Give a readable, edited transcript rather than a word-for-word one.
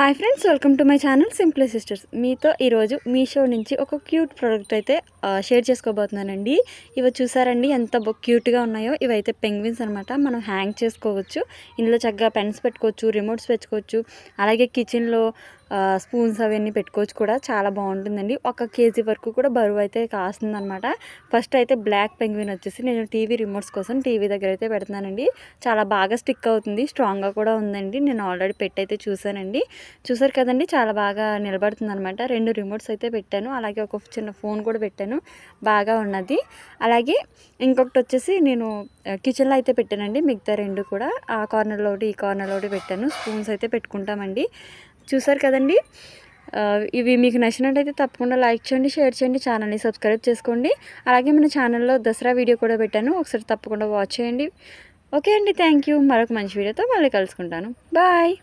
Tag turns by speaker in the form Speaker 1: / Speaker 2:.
Speaker 1: Hi friends, welcome to my channel simply sisters. మీతో ఈరోజు మీషో నుంచి ఒక క్యూట్ ప్రోడక్ట్ అయితే షేర్ చేసుకోబోతున్నానండి. ఇవి చూసారండి ఎంత క్యూట్గా ఉన్నాయో. ఇవైతే పెంగ్విన్స్ అనమాట. మనం హ్యాంగ్ చేసుకోవచ్చు. ఇందులో చక్కగా పెన్స్ పెట్టుకోవచ్చు, రిమోట్స్ పెట్టుకోవచ్చు, అలాగే కిచెన్లో స్పూన్స్ అవన్నీ పెట్టుకోవచ్చు కూడా. చాలా బాగుంటుందండి. 1 కేజీ వరకు కూడా బరువు అయితే కాస్తుంది అనమాట. ఫస్ట్ అయితే బ్లాక్ పెంగ్విన్ వచ్చేసి నేను టీవీ రిమోట్స్ కోసం టీవీ దగ్గర అయితే పెడుతున్నానండి. చాలా బాగా స్టిక్ అవుతుంది, స్ట్రాంగ్గా కూడా ఉందండి. నేను ఆల్రెడీ పెట్టయితే చూసానండి. చూసారు కదండి, చాలా బాగా నిలబడుతుంది అనమాట. 2 రిమోట్స్ అయితే పెట్టాను, అలాగే ఒక చిన్న ఫోన్ కూడా పెట్టాను, బాగా ఉన్నది. అలాగే ఇంకొకటి వచ్చేసి నేను కిచెన్లో అయితే పెట్టానండి. మిగతా 2 కూడా ఆ కార్నర్లో ఒకటి, ఈ కార్నర్లో ఒకటి పెట్టాను. స్పూన్స్ అయితే పెట్టుకుంటామండి. చూసారు కదండి. ఇవి మీకు నచ్చినట్టయితే తప్పకుండా లైక్ చేయండి, షేర్ చేయండి, ఛానల్ని సబ్స్క్రైబ్ చేసుకోండి. అలాగే మన ఛానల్లో దసరా వీడియో కూడా పెట్టాను, ఒకసారి తప్పకుండా వాచ్ చేయండి. ఓకే అండి, థ్యాంక్ యూ. మరొక మంచి వీడియోతో మళ్ళీ కలుసుకుంటాను. బాయ్.